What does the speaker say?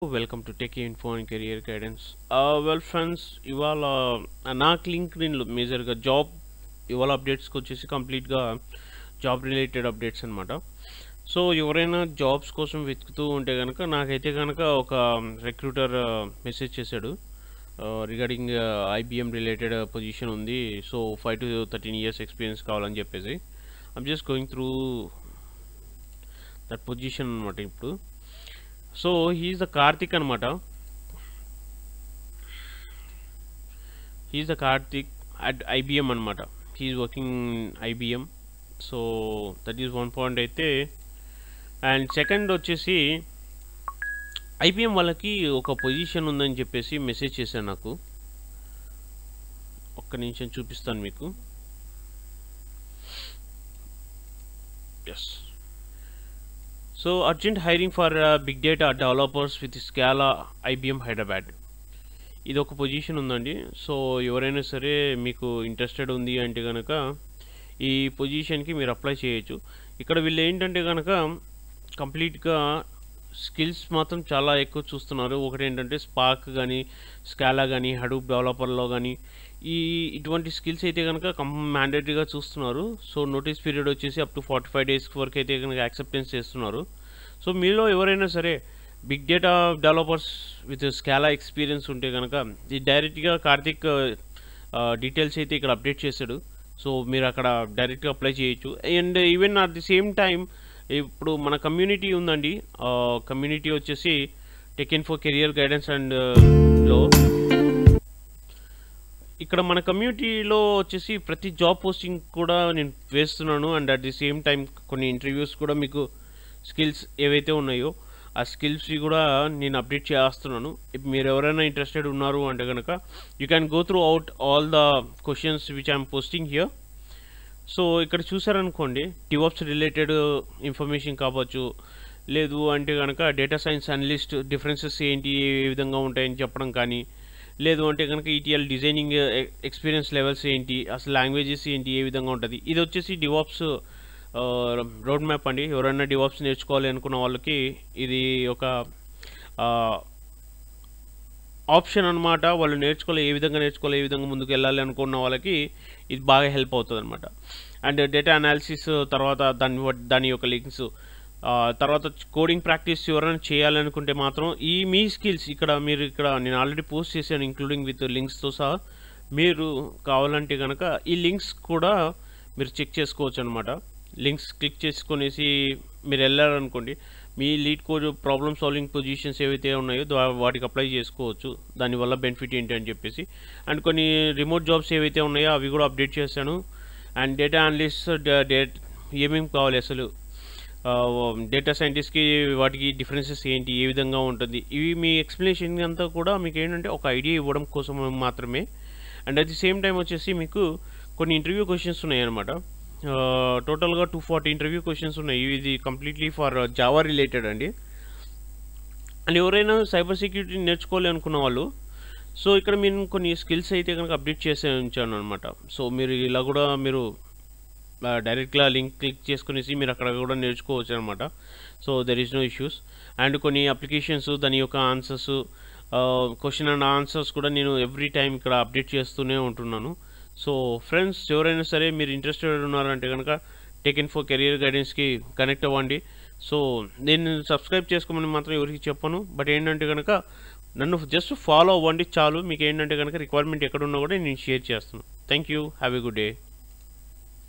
Welcome to tech info and career guidance. Well friends, ఇవాళ నాకు లింక్డ్ఇన్లో మేజర్గా ఇవాళ అప్డేట్స్కి వచ్చేసి కంప్లీట్గా జాబ్ రిలేటెడ్ అప్డేట్స్ అనమాట. సో ఎవరైనా జాబ్స్ కోసం వెతుకుతూ ఉంటే కనుక నాకైతే కనుక ఒక రిక్రూటర్ మెసేజ్ చేశాడు రిగార్డింగ్ ఐబిఎం రిలేటెడ్ పొజిషన్ ఉంది. సో 5 to 13 years ఎక్స్పీరియన్స్ కావాలని చెప్పేసి I'm just going through that position అనమాట. ఇప్పుడు సో హీఈస్ ద కార్తిక్ అనమాట. He's the Karthik at IBM అనమాట. He's working IBM. So that is one point అయితే. And second వచ్చేసి IBM వాళ్ళకి ఒక పొజిషన్ ఉందని చెప్పేసి మెసేజ్ చేశాను నాకు. ఒక్క నిమిషం చూపిస్తాను మీకు. Yes. So urgent hiring for big data developers with Scala IBM Hyderabad. ఇది ఒక పొజిషన్ ఉందండి. సో ఎవరైనా సరే మీకు ఇంట్రెస్టెడ్ ఉంది అంటే కనుక ఈ పొజిషన్కి మీరు అప్లై చేయొచ్చు. ఇక్కడ వీళ్ళు ఏంటంటే కనుక కంప్లీట్గా స్కిల్స్ మాత్రం చాలా ఎక్కువ చూస్తున్నారు. ఒకటి ఏంటంటే స్పార్క్ కానీ స్కాలా కానీ హడూప్ డెవలపర్లో కానీ ఇటువంటి స్కిల్స్ అయితే కనుక మ్యాండేటరీగా చూస్తున్నారు. సో నోటీస్ పీరియడ్ వచ్చేసి అప్ టు 45 days వరకు అయితే కనుక యాక్సెప్టెన్స్ చేస్తున్నారు. సో మీలో ఎవరైనా సరే big data developers with Scala experience ఉంటే కనుక ఇది డైరెక్ట్గా కార్తిక్ డీటెయిల్స్ అయితే ఇక్కడ అప్డేట్ చేశాడు. సో మీరు అక్కడ డైరెక్ట్గా అప్లై చేయొచ్చు. And even at the same time ఇప్పుడు మన కమ్యూనిటీ ఉందండి. కమ్యూనిటీ వచ్చేసి tech info career guidance and లో ఇక్కడ మన కమ్యూనిటీలో వచ్చేసి ప్రతి జాబ్ పోస్టింగ్ కూడా నేను వేస్తున్నాను. And at the same time కొన్ని ఇంటర్వ్యూస్ కూడా మీకు స్కిల్స్ ఏవైతే ఉన్నాయో ఆ స్కిల్స్వి కూడా నేను అప్డేట్ చేస్తున్నాను. ఇప్పుడు మీరు ఎవరైనా ఇంట్రెస్టెడ్ ఉన్నారు అంటే కనుక you can go through out all the questions which I'm posting here. So ఇక్కడ చూసారనుకోండి, డివాప్స్ రిలేటెడ్ ఇన్ఫర్మేషన్ కావచ్చు, లేదు అంటే కనుక డేటా సైన్స్ అనలిస్ట్ డిఫరెన్సెస్ ఏంటి, ఏ విధంగా ఉంటాయని చెప్పడం కానీ, లేదు అంటే కనుక ఈటీఎల్ డిజైనింగ్ ఎక్స్పీరియన్స్ లెవెల్స్ ఏంటి, అసలు లాంగ్వేజెస్ ఏంటి, ఏ విధంగా ఉంటుంది. ఇది వచ్చేసి డివాప్స్ రోడ్ మ్యాప్ అండి. ఎవరైనా డివాప్స్ నేర్చుకోవాలి అనుకున్న వాళ్ళకి ఇది ఒక ఆప్షన్ అనమాట. వాళ్ళు ఏ విధంగా నేర్చుకోవాలి, ఏ విధంగా ముందుకు వెళ్ళాలి అనుకున్న వాళ్ళకి ఇది బాగా హెల్ప్ అవుతుంది అనమాట. అండ్ డేటా అనాలిసిస్ తర్వాత దాని యొక్క లింక్స్, తర్వాత కోడింగ్ ప్రాక్టీస్ ఎవరైనా చేయాలనుకుంటే మాత్రం మీ స్కిల్స్ ఇక్కడ నేను ఆల్రెడీ పోస్ట్ చేశాను ఇంక్లూడింగ్ విత్ లింక్స్తో సహా. మీరు కావాలంటే కనుక ఈ లింక్స్ కూడా మీరు చెక్ చేసుకోవచ్చు అనమాట. లింక్స్ క్లిక్ చేసుకునేసి మీరు వెళ్ళారనుకోండి, మీ LeetCode problem solving positions ఏవైతే ఉన్నాయో వాటికి అప్లై చేసుకోవచ్చు. దానివల్ల బెనిఫిట్ ఏంటి అని చెప్పేసి. అండ్ కొన్ని రిమోట్ జాబ్స్ ఏవైతే ఉన్నాయో అవి కూడా అప్డేట్ చేశాను. అండ్ డేటా అనలిస్ట్ ఏమేమి కావాలి, అసలు డేటా సైంటిస్ట్కి వాటికి డిఫరెన్సెస్ ఏంటి, ఏ విధంగా ఉంటుంది, ఇవి మీ ఎక్స్ప్లెనేషన్ అంతా కూడా మీకు ఏంటంటే ఒక ఐడియా ఇవ్వడం కోసం మాత్రమే. And at the same time వచ్చేసి మీకు కొన్ని ఇంటర్వ్యూ క్వశ్చన్స్ ఉన్నాయి అనమాట. టోటల్గా 240 ఇంటర్వ్యూ క్వశ్చన్స్ ఉన్నాయి. ఇది కంప్లీట్లీ ఫర్ జావా రిలేటెడ్ అండి. అండ్ ఎవరైనా సైబర్ సెక్యూరిటీ నేర్చుకోవాలి అనుకున్న వాళ్ళు, సో ఇక్కడ నేను కొన్ని స్కిల్స్ అయితే కనుక అప్డేట్ చేసే ఉంచాను అనమాట. సో మీరు ఇలా కూడా మీరు డైరెక్ట్గా లింక్ క్లిక్ చేసుకునేసి మీరు అక్కడ కూడా నేర్చుకోవచ్చు అనమాట. So there is no issues. And కొన్ని అప్లికేషన్స్, దాని యొక్క ఆన్సర్స్, క్వశ్చన్ అండ్ ఆన్సర్స్ కూడా నేను ఎవ్రీ టైం ఇక్కడ అప్డేట్ చేస్తూనే ఉంటున్నాను. సో ఫ్రెండ్స్, ఎవరైనా సరే మీరు ఇంట్రెస్టెడ్ ఉన్నారంటే కనుక టెక్ ఇన్ఫో కెరియర్ గైడెన్స్కి కనెక్ట్ అవ్వండి. సో నేను సబ్స్క్రైబ్ చేసుకోమని మాత్రం ఎవరికి చెప్పను. బట్ ఏంటంటే కనుక నన్ను జస్ట్ ఫాలో అవ్వండి చాలు. మీకు ఏంటంటే కనుక రిక్వైర్మెంట్ ఎక్కడున్నా కూడా నేను షేర్ చేస్తాను. Thank you. Have a good day.